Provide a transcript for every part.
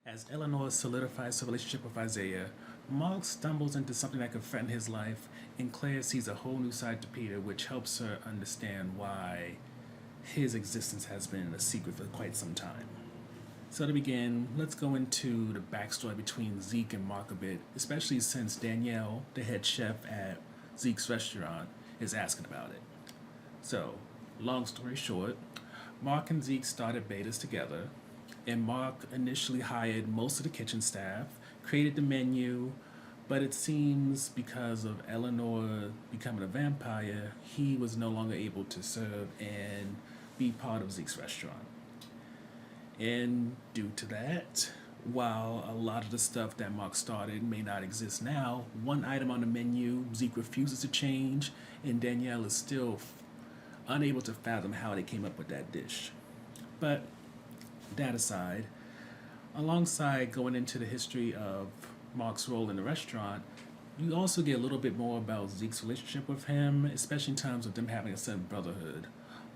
As Eleanor solidifies her relationship with Isaiah, Mark stumbles into something that could threaten his life, and Claire sees a whole new side to Peter, which helps her understand why his existence has been a secret for quite some time. So to begin, let's go into the backstory between Zeke and Mark a bit, especially since Danielle, the head chef at Zeke's restaurant, is asking about it. So, long story short, Mark and Zeke started betas together, and Mark initially hired most of the kitchen staff, created the menu, but it seems because of Eleanor becoming a vampire, he was no longer able to serve and be part of Zeke's restaurant. And due to that, while a lot of the stuff that Mark started may not exist now, one item on the menu Zeke refuses to change, and Danielle is still unable to fathom how they came up with that dish. But that aside, alongside going into the history of Mark's role in the restaurant, you also get a little bit more about Zeke's relationship with him, especially in terms of them having a certain brotherhood.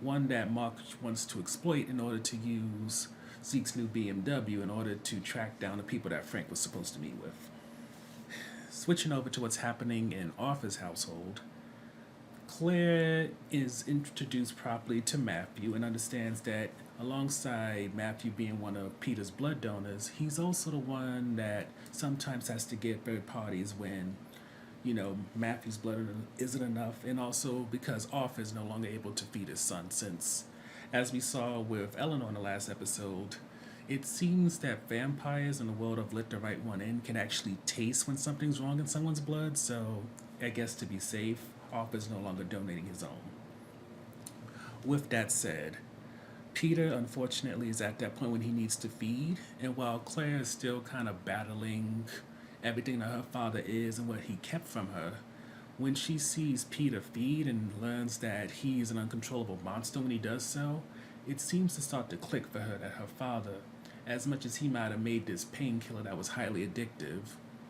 One that Mark wants to exploit in order to use Zeke's new BMW in order to track down the people that Frank was supposed to meet with. Switching over to what's happening in Arthur's household, Claire is introduced properly to Matthew and understands that alongside Matthew being one of Peter's blood donors, he's also the one that sometimes has to get third parties when, Matthew's blood isn't enough, and also because Arthur is no longer able to feed his son, since, as we saw with Eleanor in the last episode, it seems that vampires in the world of Let the Right One In can actually taste when something's wrong in someone's blood, so I guess to be safe, Arthur's no longer donating his own. With that said, Peter, unfortunately, is at that point when he needs to feed, and while Claire is still kind of battling everything that her father is and what he kept from her, when she sees Peter feed and learns that he is an uncontrollable monster when he does so, it seems to start to click for her that her father, as much as he might have made this painkiller that was highly addictive,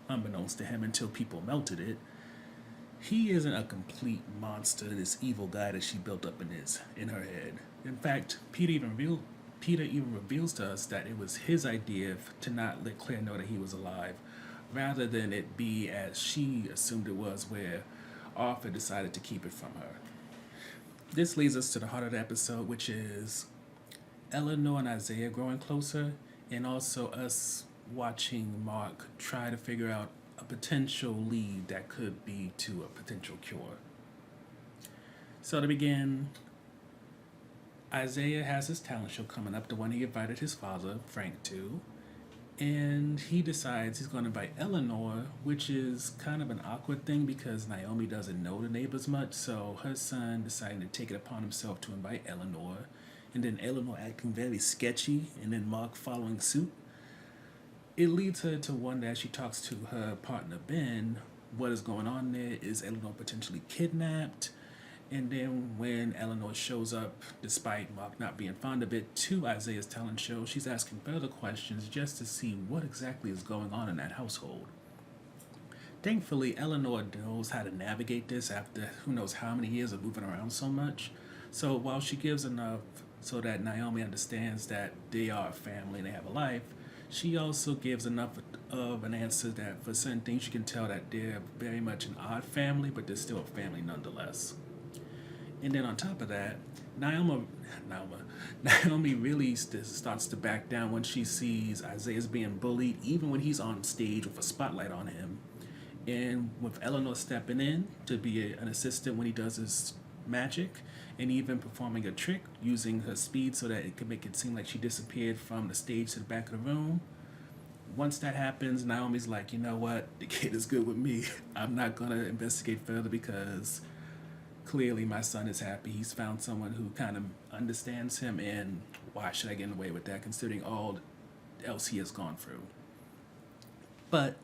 unbeknownst to him until people melted it, he isn't a complete monster, this evil guy that she built up in her head. In fact, Peter even reveals to us that it was his idea to not let Claire know that he was alive, rather than it be as she assumed it was, where Arthur decided to keep it from her. This leads us to the heart of the episode, which is Eleanor and Isaiah growing closer, and also us watching Mark try to figure out a potential lead that could be to a potential cure. So to begin, Isaiah has his talent show coming up, the one he invited his father, Frank, to. And he decides he's going to invite Eleanor, which is kind of an awkward thing because Naomi doesn't know the neighbors much, so her son deciding to take it upon himself to invite Eleanor. And then Eleanor acting very sketchy, and then Mark following suit. It leads her to wonder as she talks to her partner Ben, what is going on there? Is Eleanor potentially kidnapped? And then when Eleanor shows up, despite Mark not being fond of it, to Isaiah's talent show, she's asking further questions just to see what exactly is going on in that household. Thankfully, Eleanor knows how to navigate this after who knows how many years of moving around so much. So while she gives enough so that Naomi understands that they are a family and they have a life, she also gives enough of an answer that for certain things you can tell that they're very much an odd family, but they're still a family nonetheless. And then on top of that, Naomi really starts to back down when she sees Isaiah's being bullied, even when he's on stage with a spotlight on him. And with Eleanor stepping in to be an assistant when he does his magic, and even performing a trick using her speed so that it could make it seem like she disappeared from the stage to the back of the room. Once that happens, Naomi's like, you know what, the kid is good with me. I'm not going to investigate further because clearly my son is happy. He's found someone who kind of understands him, and why should I get away with that considering all else he has gone through? But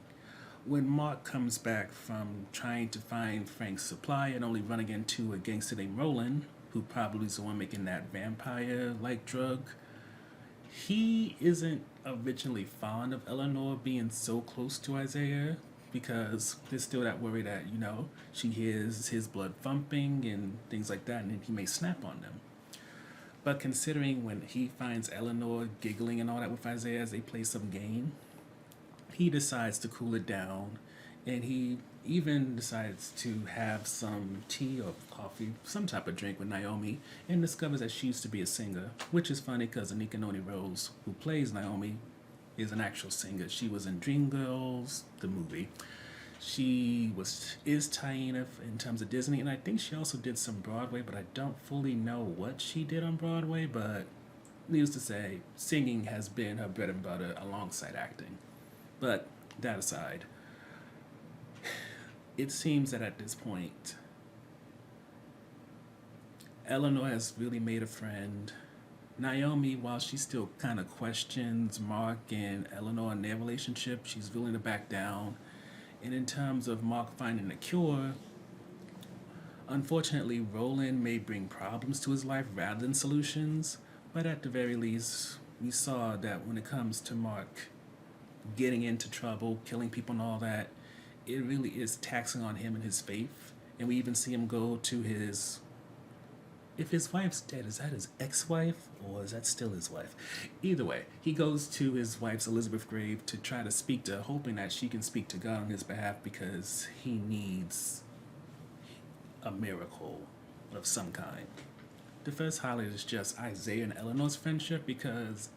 when Mark comes back from trying to find Frank's supply and only running into a gangster named Roland, who probably is the one making that vampire-like drug, he isn't originally fond of Eleanor being so close to Isaiah because there's still that worry that, she hears his blood thumping and things like that, and then he may snap on them. But considering when he finds Eleanor giggling and all that with Isaiah as they play some game, he decides to cool it down, and he even decides to have some tea or coffee, some type of drink with Naomi, and discovers that she used to be a singer, which is funny because Anika Noni Rose, who plays Naomi, is an actual singer. She was in Dreamgirls, the movie. She is Taina in terms of Disney, and I think she also did some Broadway, but I don't fully know what she did on Broadway. But needless to say, singing has been her bread and butter alongside acting. But that aside, it seems that at this point, Eleanor has really made a friend. Naomi, while she still kind of questions Mark and Eleanor and their relationship, she's willing to back down. And in terms of Mark finding a cure, unfortunately, Roland may bring problems to his life rather than solutions. But at the very least, we saw that when it comes to Mark getting into trouble, killing people, and all that, it really is taxing on him and his faith. And we even see him go to his. If his wife's dead, is that his ex-wife or is that still his wife? Either way, he goes to his wife's Elizabeth grave to try to speak to her, hoping that she can speak to God on his behalf because he needs a miracle of some kind. The first highlight is just Isaiah and Eleanor's friendship because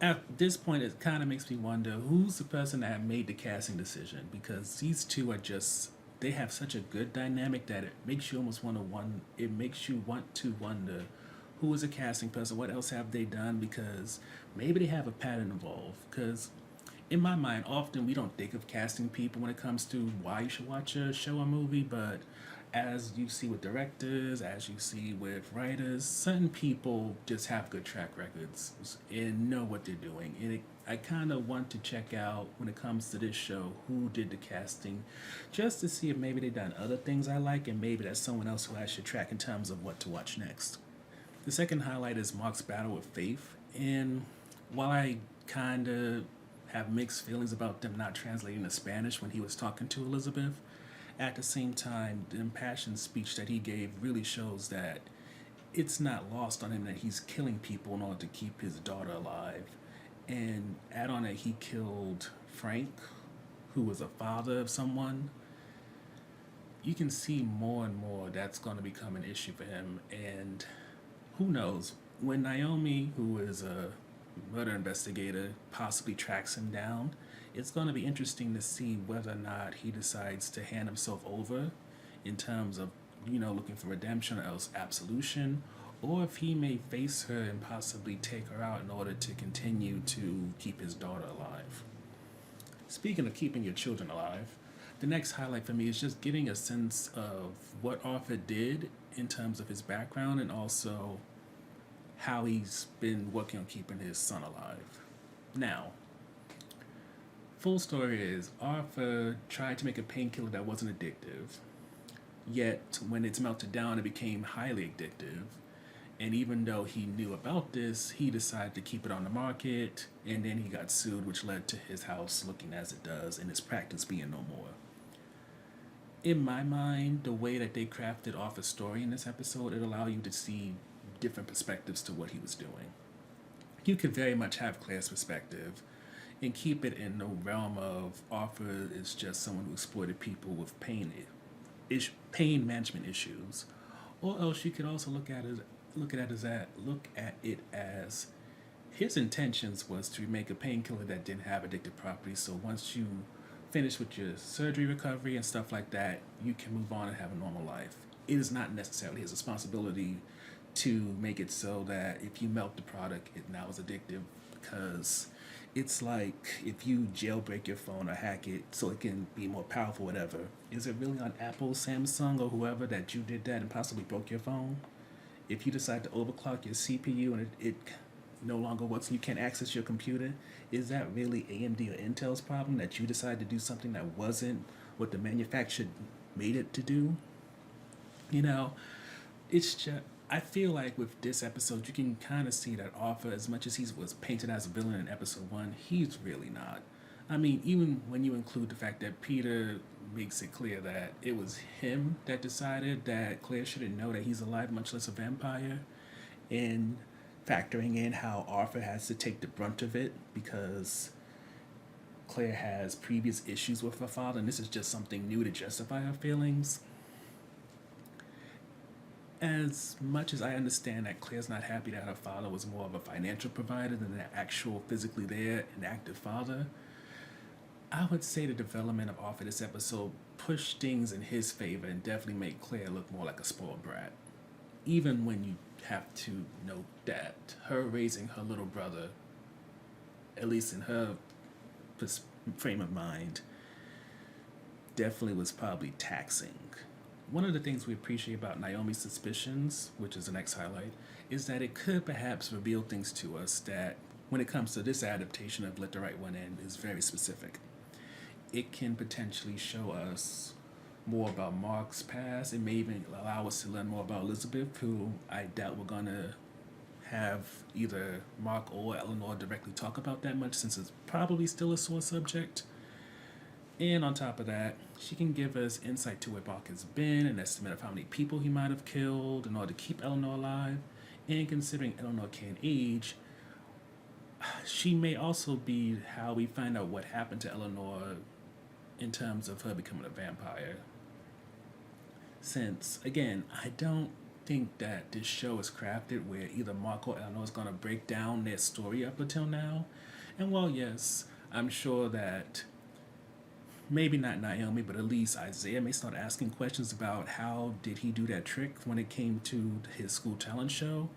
at this point it kind of makes me wonder who's the person that made the casting decision because these two are just they have such a good dynamic that it makes you almost it makes you want to wonder who is a casting person, what else have they done, because maybe they have a pattern involved. Because in my mind, often we don't think of casting people when it comes to why you should watch a show or movie, but as you see with directors, as you see with writers, certain people just have good track records and know what they're doing. And I kind of want to check out, when it comes to this show, who did the casting, just to see if maybe they've done other things I like, and maybe that's someone else who I should track in terms of what to watch next. The second highlight is Mark's battle with Faith. And while I kind of have mixed feelings about them not translating to Spanish when he was talking to Elizabeth, at the same time, the impassioned speech that he gave really shows that it's not lost on him that he's killing people in order to keep his daughter alive. And add on that he killed Frank, who was a father of someone. You can see more and more that's going to become an issue for him. And who knows, when Naomi, who is a murder investigator, possibly tracks him down, it's going to be interesting to see whether or not he decides to hand himself over in terms of, looking for redemption or else absolution, or if he may face her and possibly take her out in order to continue to keep his daughter alive. Speaking of keeping your children alive, the next highlight for me is just getting a sense of what Arthur did in terms of his background and also how he's been working on keeping his son alive. Now, full story is Arthur tried to make a painkiller that wasn't addictive, yet when it's melted down it became highly addictive. And even though he knew about this, he decided to keep it on the market, and then he got sued, which led to his house looking as it does and his practice being no more. In my mind, the way that they crafted Arthur's story in this episode, it allowed you to see different perspectives to what he was doing. You could very much have Claire's perspective and keep it in the realm of Arthur is just someone who exploited people with pain management issues. Or else you could also look at it as his intentions was to make a painkiller that didn't have addictive properties. So once you finish with your surgery recovery and stuff like that, you can move on and have a normal life. It is not necessarily his responsibility to make it so that if you melt the product, it now is addictive, because it's like if you jailbreak your phone or hack it so it can be more powerful, whatever. Is it really on Apple, Samsung, or whoever that you did that and possibly broke your phone? If you decide to overclock your CPU and it no longer works and you can't access your computer, is that really AMD or Intel's problem that you decided to do something that wasn't what the manufacturer made it to do? It's just, I feel like with this episode, you can kind of see that Arthur, as much as he was painted as a villain in episode 1, he's really not. I mean, even when you include the fact that Peter makes it clear that it was him that decided that Claire shouldn't know that he's alive, much less a vampire, and factoring in how Arthur has to take the brunt of it because Claire has previous issues with her father, and this is just something new to justify her feelings. As much as I understand that Claire's not happy that her father was more of a financial provider than an actual physically there and active father, I would say the development of Arthur this episode pushed things in his favor and definitely made Claire look more like a spoiled brat. Even when you have to note that her raising her little brother, at least in her frame of mind, definitely was probably taxing. One of the things we appreciate about Naomi's suspicions, which is the next highlight, is that it could perhaps reveal things to us that, when it comes to this adaptation of Let the Right One In, is very specific. It can potentially show us more about Mark's past. It may even allow us to learn more about Elizabeth, who I doubt we're going to have either Mark or Eleanor directly talk about that much, since it's probably still a sore subject. And on top of that, she can give us insight to where Mark has been, an estimate of how many people he might have killed in order to keep Eleanor alive. And considering Eleanor can't age, she may also be how we find out what happened to Eleanor in terms of her becoming a vampire. Since, again, I don't think that this show is crafted where either Mark or Eleanor is going to break down their story up until now. And while, yes, I'm sure that maybe not Naomi, but at least Isaiah may start asking questions about how did he do that trick when it came to his school talent show.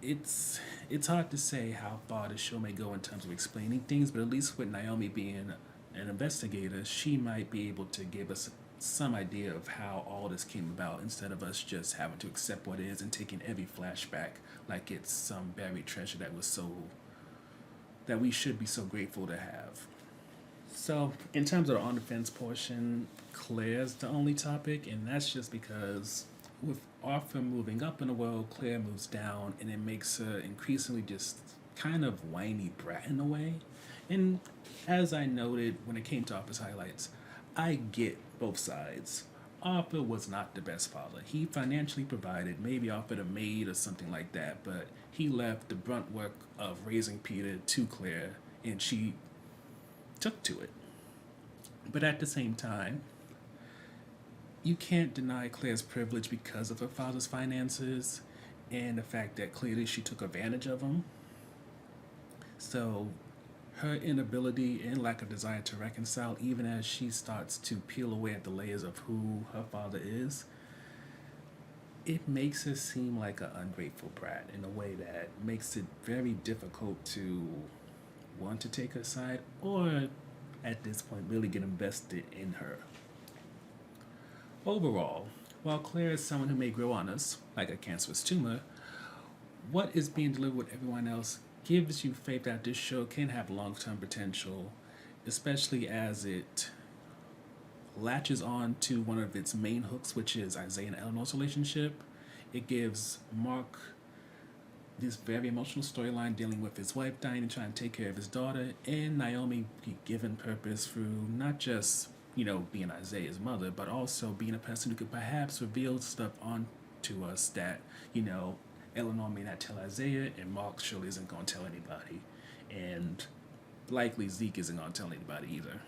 It's hard to say how far the show may go in terms of explaining things, but at least with Naomi being an investigator, she might be able to give us some idea of how all this came about, instead of us just having to accept what is and taking every flashback like it's some buried treasure that we should be so grateful to have. So, in terms of the on the fence portion, Claire's the only topic, and that's just because with Arthur moving up in the world, Claire moves down, and it makes her increasingly just kind of whiny brat in a way. And as I noted when it came to Arthur's highlights, I get both sides. Arthur was not the best father. He financially provided, maybe offered a maid or something like that, but he left the brunt work of raising Peter to Claire, and she took to it. But at the same time, you can't deny Claire's privilege because of her father's finances and the fact that clearly she took advantage of him. So her inability and lack of desire to reconcile, even as she starts to peel away at the layers of who her father is, it makes her seem like an ungrateful brat in a way that makes it very difficult to want to take her side or, at this point, really get invested in her. Overall, while Claire is someone who may grow on us, like a cancerous tumor, what is being delivered with everyone else gives you faith that this show can have long-term potential, especially as it latches on to one of its main hooks, which is Isaiah and Eleanor's relationship. It gives Mark this very emotional storyline dealing with his wife dying and trying to take care of his daughter, and Naomi given purpose through not just, being Isaiah's mother, but also being a person who could perhaps reveal stuff onto us that, Eleanor may not tell Isaiah, and Mark surely isn't going to tell anybody. And likely Zeke isn't going to tell anybody either.